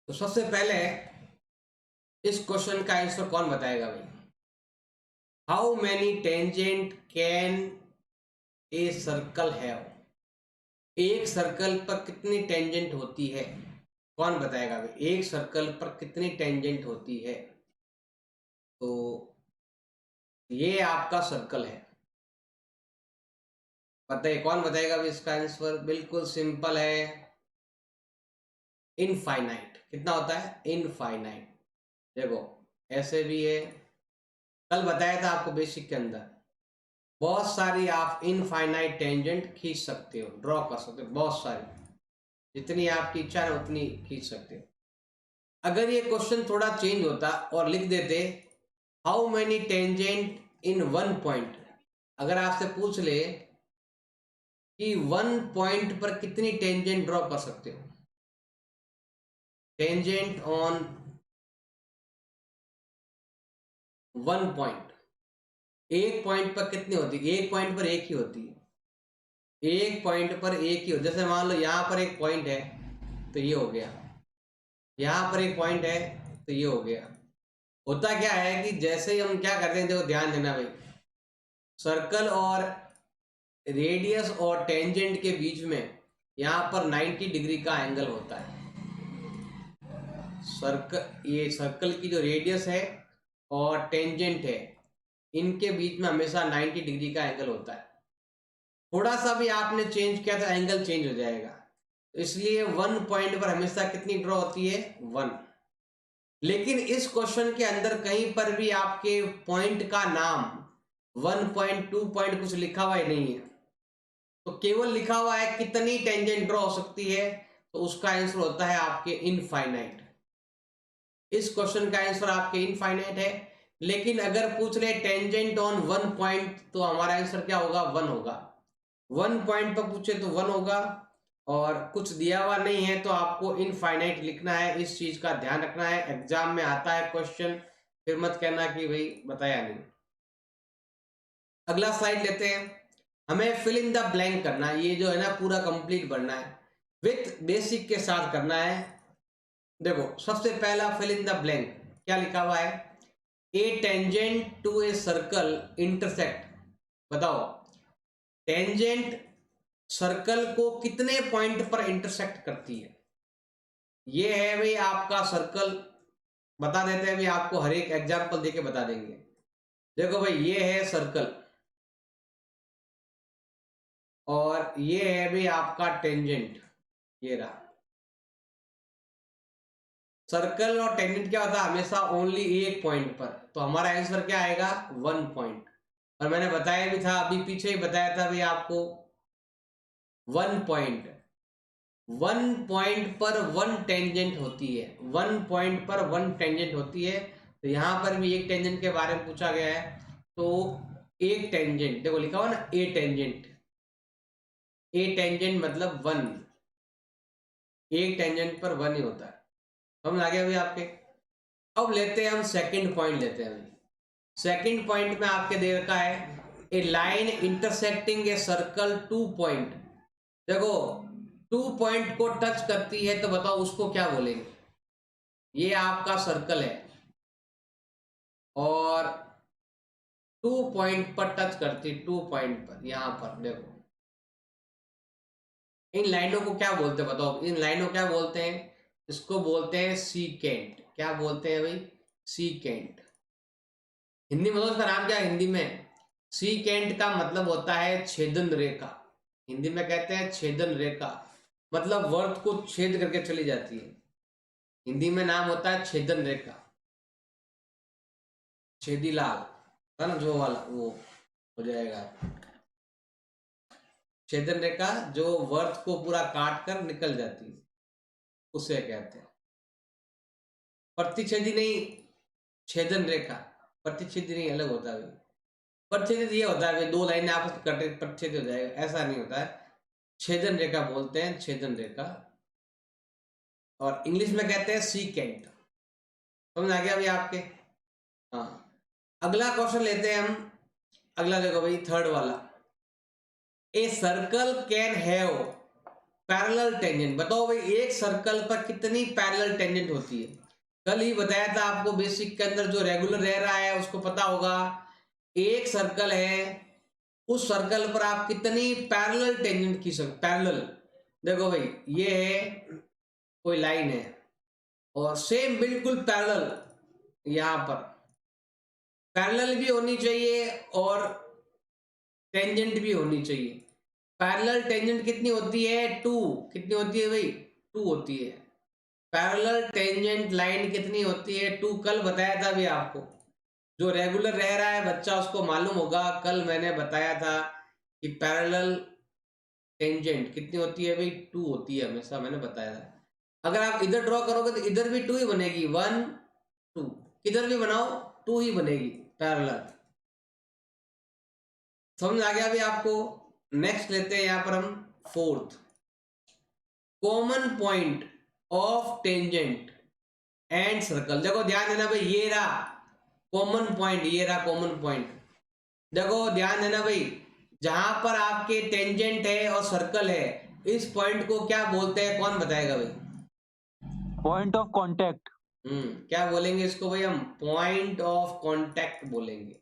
तो सबसे पहले इस क्वेश्चन का आंसर कौन बताएगा भाई? How many tangent can a circle have? एक सर्कल पर कितनी टेंजेंट होती है? कौन बताएगा भाई? एक सर्कल पर कितनी टेंजेंट होती है? तो ये आपका सर्कल है, बताइए कौन बताएगा भाई इसका आंसर? बिल्कुल सिंपल है, इनफाइनाइट। कितना होता है? इनफाइनाइट। देखो ऐसे भी है, कल बताया था आपको बेसिक के अंदर, बहुत सारी आप इनफाइनाइट टेंजेंट खींच सकते हो, ड्रॉ कर सकते हो, बहुत सारी, जितनी आपकी इच्छा है उतनी खींच सकते हो। अगर ये क्वेश्चन थोड़ा चेंज होता और लिख देते how many tangent in one point, अगर आपसे पूछ ले कि वन पॉइंट पर कितनी टेंजेंट ड्रॉ कर सकते हो, टेंजेंट ऑन वन पॉइंट, एक पॉइंट पर कितनी होती है? एक पॉइंट पर एक ही होती है, एक पॉइंट पर एक ही हो। जैसे मान लो यहाँ पर एक पॉइंट है तो ये हो गया, यहाँ पर एक पॉइंट है तो ये हो गया। होता क्या है कि जैसे ही हम क्या करते हैं, देखो ध्यान देना भाई, सर्कल और रेडियस और टेंजेंट के बीच में यहाँ पर 90 डिग्री का एंगल होता है। ये सर्कल की जो रेडियस है और टेंजेंट है, इनके बीच में हमेशा 90 डिग्री का एंगल होता है। थोड़ा सा भी आपने चेंज किया तो एंगल चेंज हो जाएगा। तो इसलिए वन पॉइंट पर हमेशा कितनी ड्रॉ होती है? वन। लेकिन इस क्वेश्चन के अंदर कहीं पर भी आपके पॉइंट का नाम 1.2 पॉइंट कुछ लिखा हुआ ही नहीं है, तो केवल लिखा हुआ है कितनी टेंजेंट ड्रॉ हो सकती है, तो उसका आंसर होता है आपके इनफाइनाइट। इस क्वेश्चन का आंसर आपके इनफाइनाइट है। लेकिन अगर पूछ रहे टेंजेंट ऑन वन पॉइंट, तो हमारा आंसर क्या होगा? वन होगा। वन पॉइंट पर पूछे तो वन होगा, और कुछ दिया हुआ नहीं है तो आपको इनफाइनाइट लिखना है। इस चीज का ध्यान रखना है, एग्जाम में आता है क्वेश्चन, फिर मत कहना कि भाई बताया नहीं। अगला स्लाइड लेते हैं। हमें फिल इन द ब्लैंक करना है, ये जो है ना पूरा कंप्लीट बनना है, विथ बेसिक के साथ करना है। देखो सबसे पहला फिल इन द ब्लैंक क्या लिखा हुआ है? A tangent to a circle intersect. बताओ टेंजेंट सर्कल को कितने पॉइंट पर इंटरसेक्ट करती है? ये है भाई आपका सर्कल। बता देते हैं भाई, आपको हर एक एग्जांपल देके बता देंगे। देखो भाई ये है सर्कल, और ये है भाई आपका टेंजेंट, ये रहा। सर्कल और टेंजेंट क्या होता है? हमेशा ओनली एक पॉइंट पर, तो हमारा आंसर क्या आएगा? One point. और मैंने बताया भी था, अभी पीछे ही बताया था भाई आपको, वन पॉइंट, वन पॉइंट पर वन टेंजेंट होती है, वन पॉइंट पर वन टेंजेंट होती है। तो यहां पर भी एक टेंजेंट के बारे में पूछा गया है, तो एक टेंजेंट, देखो लिखा हुआ ना ए टेंजेंट, ए टेंजेंट मतलब वन, एक टेंजेंट पर वन ही होता है। समझ आ गया भाई आपके? अब लेते हैं हम सेकंड पॉइंट लेते हैं। सेकंड पॉइंट में आपके दे रखा है a line intersecting a circle two point. देखो टू पॉइंट को टच करती है, तो बताओ उसको क्या बोलेंगे? ये आपका सर्कल है और टू पॉइंट पर टच करती है, टू पॉइंट पर, यहां पर देखो, इन लाइनों को क्या बोलते हैं बताओ? इन लाइनों को क्या बोलते हैं? इसको बोलते हैं सीकेंट। क्या बोलते हैं भाई? सीकेंट। हिंदी में तो उसका नाम क्या है हिंदी में? सीकेंट का मतलब होता है छेदन रेखा। हिंदी में कहते हैं छेदन रेखा, मतलब वर्त को छेद करके चली जाती है। हिंदी में नाम होता है छेदन रेखा, छेदी लाल है ना जो वाला, वो हो जाएगा छेदन रेखा, जो वर्त को पूरा काट कर निकल जाती है, उसे कहते हैं। प्रतिच्छेदी नहीं, छेदन रेखा। प्रतिच्छेदी नहीं, अलग होता है। प्रतिच्छेदित ये होता है दो लाइनें आपस में कटे प्रतिच्छेद हो जाएगा, ऐसा नहीं होता है। छेदन रेखा बोलते हैं, छेदन रेखा, और इंग्लिश में कहते हैं सीकेंट। समझ आ गया भाई आपके? हाँ। अगला क्वेश्चन लेते हैं हम। अगला देखो भाई, थर्ड वाला, a circle can have parallel tangent. बताओ भाई एक सर्कल पर कितनी पैरेलल टेंजेंट होती है। कल ही बताया था आपको बेसिक के अंदर, जो रेगुलर रह रहा है उसको पता होगा। एक सर्कल है, उस सर्कल पर आप कितनी पैरेलल टेंजेंट खींच सकते। पैरेलल देखो भाई, ये है कोई लाइन है और सेम बिल्कुल पैरेलल यहां पर पैरेलल भी होनी चाहिए और टेंजेंट भी होनी चाहिए। पैरेलल टेंजेंट कितनी होती है? 2। कितनी होती है भाई? 2 होती है। पैरेलल टेंजेंट लाइन कितनी होती है? 2। कल बताया था भी आपको, जो रेगुलर रह रहा है बच्चा उसको मालूम होगा। कल मैंने बताया था कि पैरेलल टेंजेंट कितनी होती है भाई? 2 होती है हमेशा, मैंने बताया था। अगर आप इधर ड्रॉ करोगे तो इधर भी 2 ही बनेगी, 1 2। किधर भी बनाओ 2 ही बनेगी पैरेलल। समझ आ गया भी आपको? नेक्स्ट लेते हैं यहां पर हम fourth, common point of tangent and circle. देखो ध्यान देना भाई, ये रहा कॉमन पॉइंट, ये रहा कॉमन पॉइंट। देखो ध्यान देना भाई, जहां पर आपके टेंजेंट है और सर्कल है, इस पॉइंट को क्या बोलते हैं? कौन बताएगा भाई? Point of contact. क्या बोलेंगे इसको भाई? हम पॉइंट ऑफ कांटेक्ट बोलेंगे।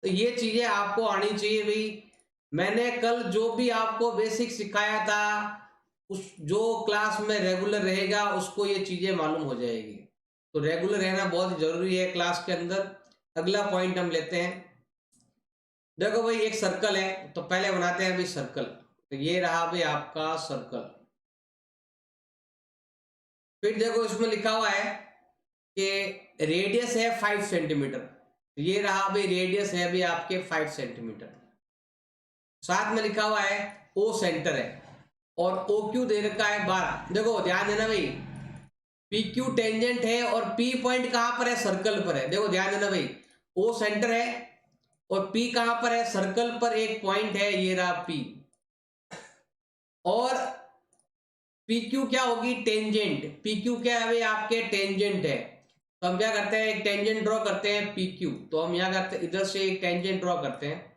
तो ये चीजें आपको आनी चाहिए भाई। मैंने कल जो भी आपको बेसिक सिखाया था, उस जो क्लास में रेगुलर रहेगा उसको ये चीजें मालूम हो जाएगी। तो रेगुलर रहना बहुत जरूरी है क्लास के अंदर। अगला पॉइंट हम लेते हैं। देखो भाई एक सर्कल है, तो पहले बनाते हैं भाई सर्कल। तो ये रहा भाई आपका सर्कल। फिर देखो इसमें लिखा हुआ है कि रेडियस है 5 सेंटीमीटर। ये रहा भाई रेडियस है अभी आपके 5 सेंटीमीटर। साथ में लिखा हुआ है ओ सेंटर है और ओ क्यू दे रखा है 12। देखो ध्यान देना भाई, पी क्यू टेंजेंट है और पी पॉइंट कहां पर है? सर्कल पर है। देखो ध्यान देना भाई, ओ सेंटर है और पी कहां पर है? सर्कल पर एक पॉइंट है, ये रहा पी। और पी क्यू क्या होगी? टेंजेंट। पी क्यू क्या है भाई? आपके टेंजेंट है। तो हम क्या करते हैं? एक टेंजेंट ड्रॉ करते हैं पी क्यू। तो हम यहाँ करते हैं, इधर से एक टेंजेंट ड्रॉ करते हैं।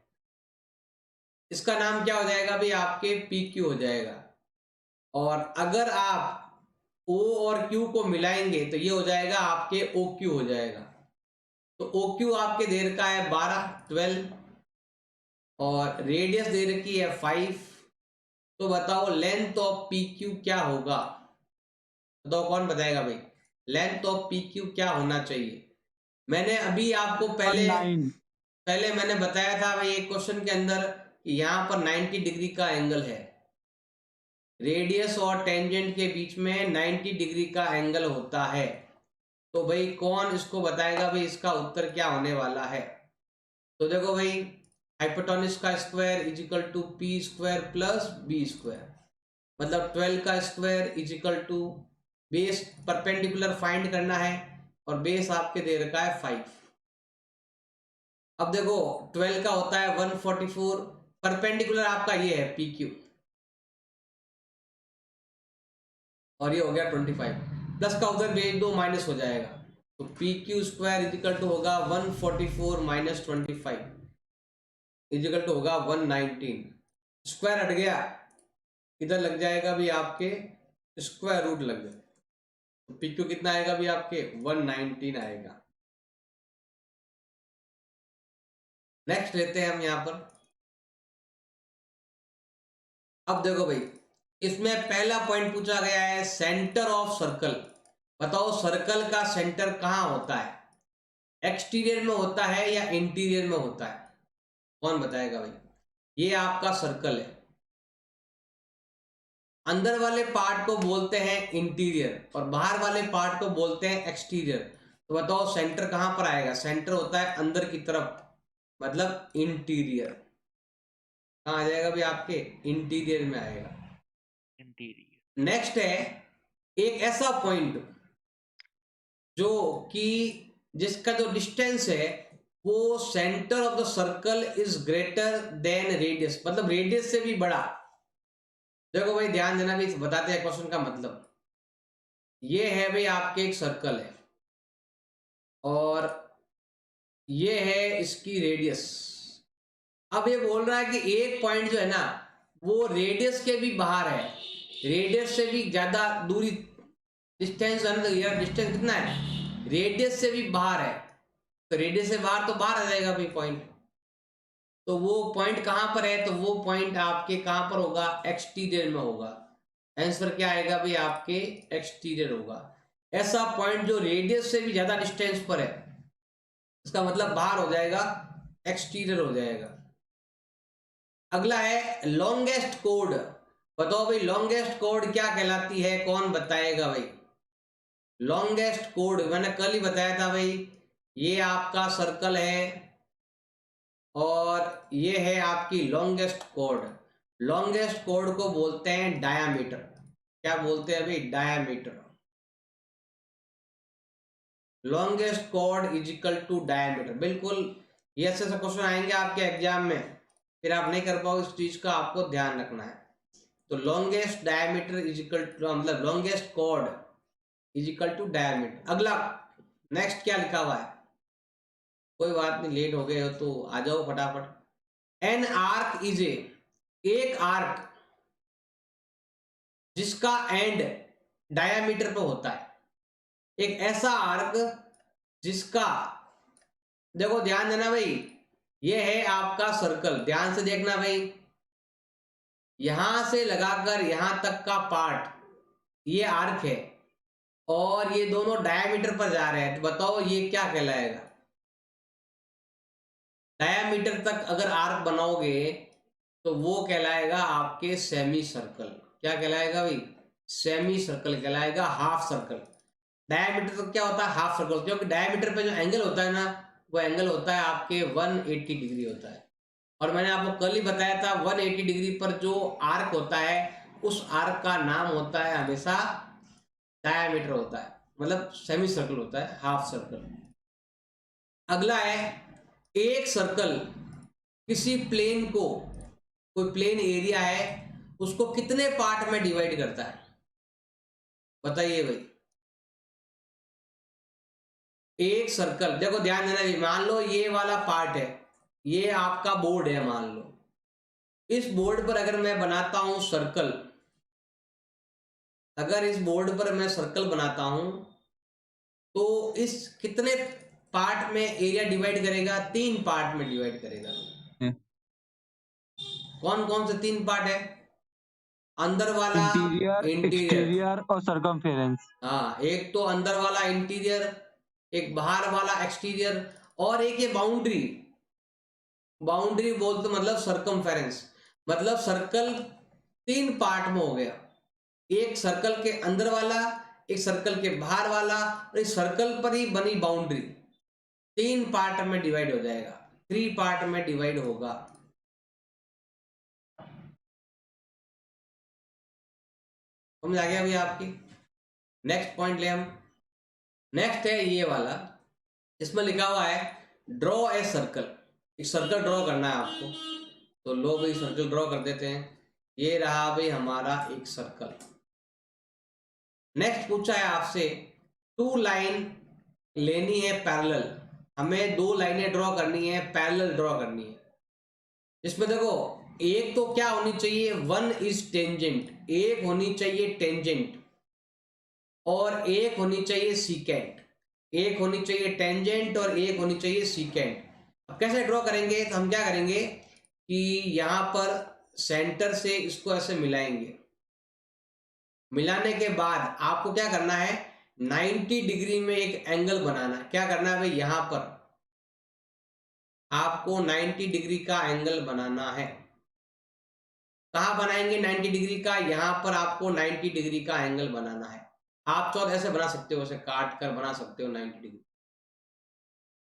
इसका नाम क्या हो जाएगा भाई? आपके पी क्यू हो जाएगा। और अगर आप O और Q को मिलाएंगे तो ये हो जाएगा आपके OQ हो जाएगा। तो OQ आपके दे रखा है 12 और रेडियस दे रखी है 5। तो बताओ लेंथ ऑफ PQ क्या होगा? बताओ कौन बताएगा भाई? लेंथ ऑफ PQ क्या होना चाहिए? मैंने अभी आपको पहले मैंने बताया था भाई एक क्वेश्चन के अंदर कि यहाँ पर 90 डिग्री का एंगल है। रेडियस और टेंजेंट के बीच में 90 डिग्री का एंगल होता है। तो भाई कौन इसको बताएगा भाई इसका उत्तर क्या होने वाला है? तो देखो भाई, हाइपोटेन्यूज का square is equal to P square plus B square, मतलब 12 का square is equal to base perpendicular find करना है और बेस आपके दे रखा है 5। अब देखो 12 का होता है 144, परपेंडिकुलर आपका ये है पी क्यू और ये हो गया 25। प्लस का उधर भेज दो, माइनस हो जाएगा। तो P Q square equal to होगा 144 माइनस 25 इजिकल टू होगा 119। स्क्वायर हट गया, इधर लग जाएगा भी आपके स्क्वायर रूट लग जाए। तो पी क्यू कितना आएगा भी आपके 119 आएगा। नेक्स्ट लेते हैं हम यहां पर। अब देखो भाई, इसमें पहला पॉइंट पूछा गया है सेंटर ऑफ सर्कल। बताओ सर्कल का सेंटर कहां होता है? एक्सटीरियर में होता है या इंटीरियर में होता है? कौन बताएगा भाई? ये आपका सर्कल है, अंदर वाले पार्ट को बोलते हैं इंटीरियर और बाहर वाले पार्ट को बोलते हैं एक्सटीरियर। तो बताओ सेंटर कहां पर आएगा? सेंटर होता है अंदर की तरफ, मतलब इंटीरियर। कहां आ जाएगा भी आपके? इंटीरियर में आएगा। इंटीरियर। नेक्स्ट है एक ऐसा पॉइंट जो कि जिसका जो डिस्टेंस है वो centre of the circle is greater than radius, मतलब रेडियस से भी बड़ा। देखो भाई ध्यान देना भी, बताते हैं क्वेश्चन का मतलब। ये है भाई आपके एक सर्कल है और ये है इसकी रेडियस। अब ये बोल रहा है कि एक पॉइंट जो है ना वो रेडियस के भी बाहर है। रेडियस से भी ज्यादा दूरी, डिस्टेंस यार डिस्टेंस कितना है, रेडियस से भी बाहर है, तो रेडियस से बाहर तो बाहर आ जाएगा भाई पॉइंट। तो वो पॉइंट कहां पर है, तो वो पॉइंट आपके कहां पर होगा, एक्सटीरियर में होगा। आंसर क्या आएगा भाई, आपके एक्सटीरियर होगा। ऐसा पॉइंट जो रेडियस से भी ज्यादा डिस्टेंस पर है, इसका मतलब बाहर हो जाएगा, एक्सटीरियर हो जाएगा। अगला है लॉन्गेस्ट कोड। बताओ भाई लॉन्गेस्ट कोड क्या कहलाती है, कौन बताएगा भाई। लॉन्गेस्ट कोड मैंने कल ही बताया था भाई, ये आपका सर्कल है और ये है आपकी लॉन्गेस्ट कोड। लॉन्गेस्ट कोड को बोलते हैं डायामीटर। क्या बोलते हैं भाई, डायामीटर। लॉन्गेस्ट कोड इज इक्वल टू डायामीटर। बिल्कुल ये ऐसे क्वेश्चन आएंगे आपके एग्जाम में, फिर आप नहीं कर पाओ, इस चीज का आपको ध्यान रखना है। तो longest diameter is equal to, मतलब लॉन्गेस्ट कोड इज इक्वल टू डायामीटर। अगला नेक्स्ट क्या लिखा हुआ है, कोई बात नहीं लेट हो गए हो तो आ जाओ फटाफट। एन आर्क इज एक आर्क जिसका एंड डायामीटर पे होता है। एक ऐसा आर्क जिसका, देखो ध्यान देना भाई, ये है आपका सर्कल, ध्यान से देखना भाई, यहां से लगाकर यहां तक का पार्ट ये आर्क है और ये दोनों डायामीटर पर जा रहे हैं, तो बताओ ये क्या कहलाएगा। डायामीटर तक अगर आर्क बनाओगे तो वो कहलाएगा आपके सेमी सर्कल। क्या कहलाएगा भाई, सेमी सर्कल कहलाएगा, हाफ सर्कल। डायामीटर तो क्या होता है, हाफ सर्कल, क्योंकि डायामीटर पे जो एंगल होता है ना, वो एंगल होता है आपके 180 डिग्री होता है। और मैंने आपको कल ही बताया था 180 डिग्री पर जो आर्क होता है, उस आर्क का नाम होता है हमेशा डायामीटर होता है, मतलब सेमी सर्कल होता है, हाफ सर्कल। अगला है एक सर्कल किसी प्लेन को, कोई प्लेन एरिया है उसको कितने पार्ट में डिवाइड करता है, बताइए भाई। एक सर्कल, देखो ध्यान देना भाई, मान लो ये वाला पार्ट है, ये आपका बोर्ड है, मान लो इस बोर्ड पर अगर मैं बनाता हूं सर्कल, अगर इस बोर्ड पर मैं सर्कल बनाता हूं तो इस कितने पार्ट में एरिया डिवाइड करेगा, 3 पार्ट में डिवाइड करेगा। कौन कौन से 3 पार्ट है, अंदर वाला, इंटीरियर, इंटीरियर, एक्सटीरियर और सर्कमफेरेंस। हाँ एक तो अंदर वाला इंटीरियर, एक बाहर वाला एक्सटीरियर, और एक ये बाउंड्री। बाउंड्री बोलते मतलब सरकमफेरेंस, मतलब सर्कल 3 पार्ट में हो गया, एक सर्कल के अंदर वाला, एक सर्कल के बाहर वाला, और एक सर्कल पर ही बनी बाउंड्री। 3 पार्ट में डिवाइड हो जाएगा, 3 पार्ट में डिवाइड होगा। समझ आ गया अभी आपकी। नेक्स्ट पॉइंट ले हम, नेक्स्ट है ये वाला, इसमें लिखा हुआ है ड्रॉ ए सर्कल। एक सर्कल ड्रॉ करना है आपको, तो लो भाई सर्कल ड्रॉ कर देते हैं। ये रहा भाई हमारा एक सर्कल। नेक्स्ट पूछा है आपसे 2 लाइन लेनी है पैरेलल, हमें 2 लाइनें ड्रॉ करनी है, पैरेलल ड्रॉ करनी है। इसमें देखो एक तो क्या होनी चाहिए, 1 इज टेंजेंट, एक होनी चाहिए टेंजेंट और एक होनी चाहिए सीकेंट, एक होनी चाहिए टेंजेंट और एक होनी चाहिए सीकेंट। अब कैसे ड्रॉ करेंगे, तो हम क्या करेंगे कि यहां पर सेंटर से इसको ऐसे मिलाएंगे, मिलाने के बाद आपको क्या करना है, 90 डिग्री में एक एंगल बनाना है। क्या करना है भाई, यहां पर आपको 90 डिग्री का एंगल बनाना है। कहां बनाएंगे 90 डिग्री का, यहां पर आपको 90 डिग्री का एंगल बनाना है। आप चाहो ऐसे बना सकते हो, ऐसे काट कर बना सकते हो 90 डिग्री।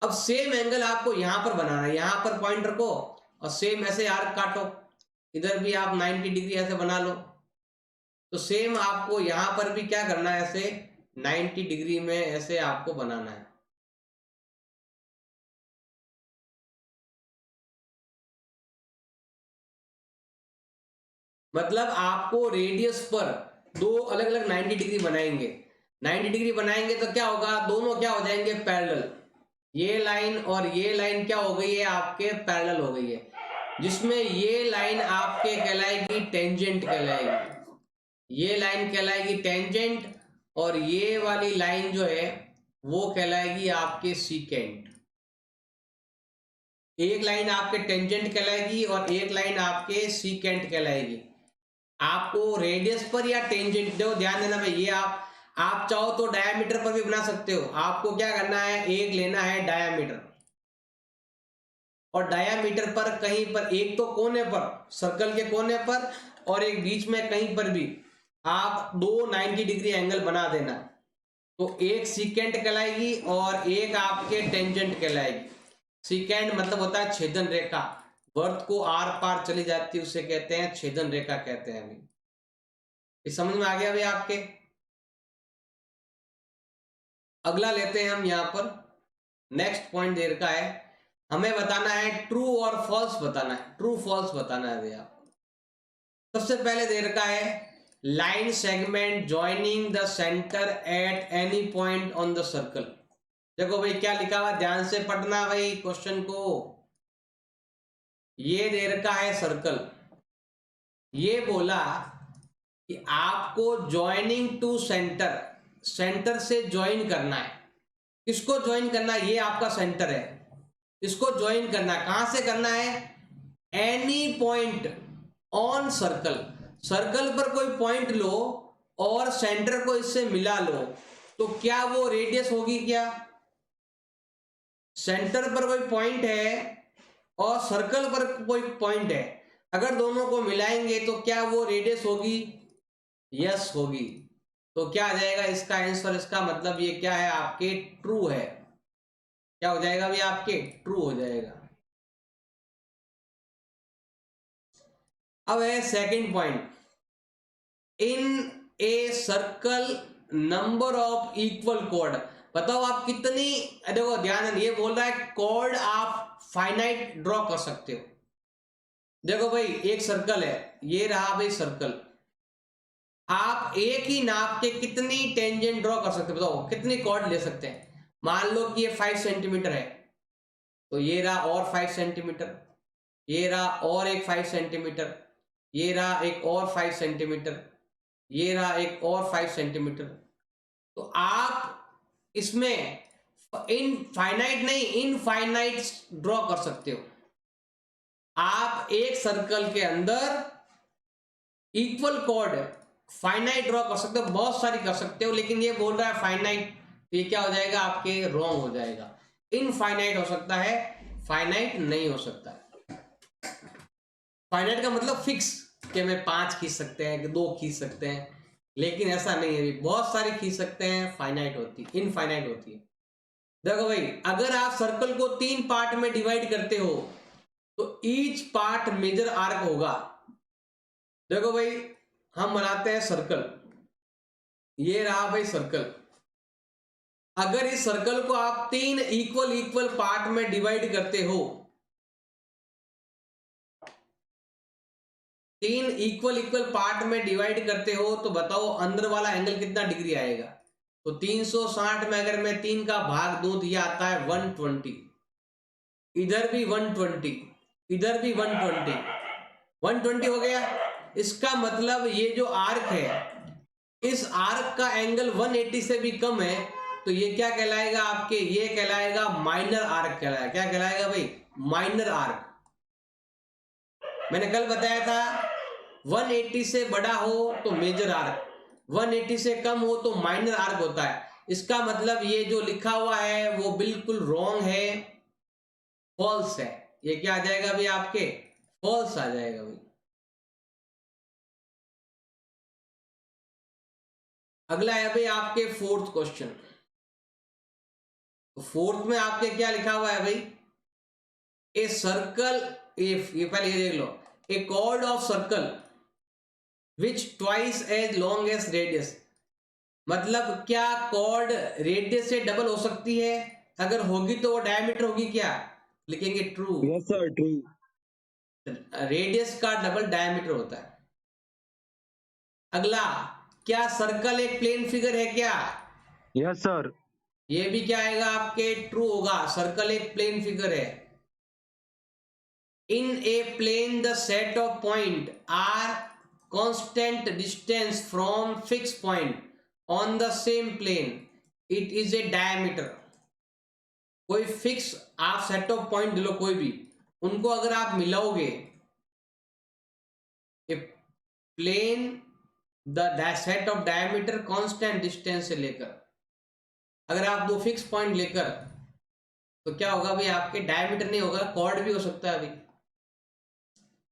अब सेम एंगल आपको यहां पर बनाना है, यहां पर पॉइंट रखो और सेम ऐसे आर्क काटो, इधर भी आप 90 डिग्री ऐसे बना लो। तो सेम आपको यहां पर भी क्या करना है, ऐसे 90 डिग्री में ऐसे आपको बनाना है। मतलब आपको रेडियस पर 2 अलग अलग 90 डिग्री बनाएंगे। 90 डिग्री बनाएंगे तो क्या होगा, दोनों क्या हो जाएंगे, पैरेलल। ये लाइन और ये लाइन क्या हो गई है, आपके पैरेलल हो गई है, जिसमें ये लाइन आपके कहलाएगी टेंजेंट कहलाएगी, ये लाइन कहलाएगी टेंजेंट और ये वाली लाइन जो है वो कहलाएगी आपके सीकेंट। एक लाइन आपके टेंजेंट कहलाएगी और एक लाइन आपके सीकेंट कहलाएगी। आपको रेडियस पर या टेंजेंट, देखो ध्यान देना भाई, ये आप चाहो तो डायामीटर पर भी बना सकते हो। आपको क्या करना है, एक लेना है डायामीटर, और डायामीटर पर कहीं पर एक तो कोने पर, सर्कल के कोने पर, और एक बीच में कहीं पर भी आप दो 90 डिग्री एंगल बना देना। तो एक सीकेंट कहलाएगी और एक आपके टेंजेंट कहलाएगी। सीकेंट मतलब होता है छेदन रेखा, वर्त को आर पार चली जाती है उसे कहते हैं छेदन रेखा कहते हैं। अभी ये समझ में आ गया भाई आपके। अगला लेते हैं हम यहाँ पर, नेक्स्ट पॉइंट दे रखा है, हमें बताना है ट्रू और फॉल्स बताना है, ट्रू फॉल्स बताना है भैया। सबसे पहले दे रखा है line segment joining the centre at any point on the circle. देखो भाई क्या लिखा हुआ, ध्यान से पढ़ना भाई क्वेश्चन को। ये दे रखा है सर्कल, ये बोला कि आपको ज्वाइनिंग टू सेंटर, सेंटर से ज्वाइन करना है। किसको ज्वाइन करना है, ये आपका सेंटर है, इसको ज्वाइन करना है। कहां से करना है, any point on circle, circle पर कोई पॉइंट लो और सेंटर को इससे मिला लो, तो क्या वो रेडियस होगी क्या। सेंटर पर कोई पॉइंट है और सर्कल पर कोई पॉइंट है, अगर दोनों को मिलाएंगे तो क्या वो रेडियस होगी, यस होगी। तो क्या आ जाएगा इसका आंसर, इसका मतलब ये क्या है आपके ट्रू है। क्या हो जाएगा भी आपके ट्रू हो जाएगा। अब है second point, in a circle number of equal cord. बताओ आप कितनी, देखो ध्यान, ये बोल रहा है कॉर्ड आप फाइनाइट ड्रॉ कर सकते हो। देखो भाई एक सर्कल है, ये रहा भाई सर्कल, आप एक ही नाप के कितनी टेंजेंट ड्रॉ कर सकते हो, बताओ कितनी कॉर्ड ले सकते हैं। मान लो कि ये 5 सेंटीमीटर है, तो ये रहा और 5 सेंटीमीटर, ये रहा और एक 5 सेंटीमीटर, ये रहा एक और 5 सेंटीमीटर, ये रहा एक और 5 सेंटीमीटर। तो आप इसमें इनफाइनाइट नहीं, इनफाइनाइट ड्रॉ कर सकते हो। आप एक सर्कल के अंदर इक्वल कॉर्ड फाइनाइट ड्रॉ कर सकते हो, बहुत सारी कर सकते हो, लेकिन ये बोल रहा है फाइनाइट, तो ये क्या हो जाएगा आपके रॉन्ग हो जाएगा। इनफाइनाइट हो सकता है, फाइनाइट नहीं हो सकता। फाइनाइट का मतलब फिक्स, कि मैं 5 खींच सकते हैं कि 2 खींच सकते हैं, लेकिन ऐसा नहीं है, बहुत सारी खींच सकते हैं, फाइनाइट होती है, इनफाइनाइट होती है। देखो भाई अगर आप सर्कल को 3 पार्ट में डिवाइड करते हो तो ईच पार्ट मेजर आर्क होगा। देखो भाई हम बनाते हैं सर्कल, ये रहा भाई सर्कल, अगर इस सर्कल को आप 3 इक्वल इक्वल पार्ट में डिवाइड करते हो, 3 इक्वल इक्वल पार्ट में डिवाइड करते हो, तो बताओ अंदर वाला एंगल कितना डिग्री आएगा। तो 360 में अगर मैं 3 का भाग दूं तो यह आता है 120, इधर भी 120, इधर भी 120, 120 हो गया। इसका मतलब ये जो आर्क है, इस आर्क का एंगल 180 से भी कम है, तो ये क्या कहलाएगा आपके, ये कहलाएगा माइनर आर्क कहलाएगा। क्या कहलाएगा भाई, माइनर आर्क। मैंने कल बताया था 180 से बड़ा हो तो मेजर आर्क, 180 से कम हो तो माइनर आर्क होता है। इसका मतलब ये जो लिखा हुआ है वो बिल्कुल रॉन्ग है, फॉल्स है। ये क्या आ जाएगा भाई आपके, फॉल्स आ जाएगा भाई। अगला है भाई आपके फोर्थ क्वेश्चन। तो फोर्थ में आपके क्या लिखा हुआ है भाई, ए सर्कल, ये पहले ये देख लो, a chord of circle which twice as long as radius. मतलब क्या कॉर्ड रेडियस से डबल हो सकती है, अगर होगी तो वो डायमीटर होगी, क्या लिखेंगे true. Yes sir, true. Radius का डबल डायमीटर होता है। अगला, क्या सर्कल एक प्लेन फिगर है क्या, यस सर। ये भी क्या आएगा आपके ट्रू होगा, सर्कल एक प्लेन फिगर है। In a plane the set of point are constant distance from fixed point on the same plane, it is a diameter. कोई फिक्स आप सेट ऑफ पॉइंट लो, कोई भी, उनको अगर आप मिलाओगे, a plane the set of diameter constant distance से लेकर, अगर आप दो फिक्स पॉइंट लेकर, तो क्या होगा भाई, आपके डायमीटर नहीं होगा, कॉर्ड भी हो सकता है। अभी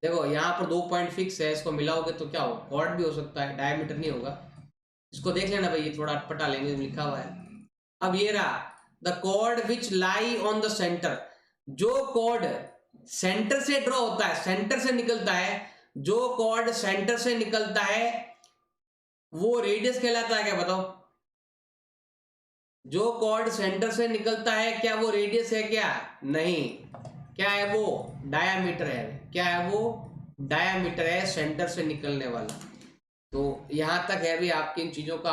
देखो यहाँ पर दो पॉइंट फिक्स है, इसको मिलाओगे तो क्या होगा, कॉर्ड भी हो सकता है, डायमीटर नहीं होगा। इसको देख लेना भाई, ये थोड़ा अटपटा लैंग्वेज में लिखा हुआ है। अब ये रहा the chord which lie on the centre, जो कॉर्ड सेंटर से ड्रॉ होता है, सेंटर से निकलता है, जो कॉर्ड सेंटर से निकलता है वो रेडियस कहलाता है क्या, बताओ? जो कॉर्ड सेंटर से निकलता है क्या वो रेडियस है क्या? नहीं, क्या है वो? डायामीटर है। क्या है वो? डायामीटर है, सेंटर से निकलने वाला। तो यहां तक है भी आपकी इन चीजों का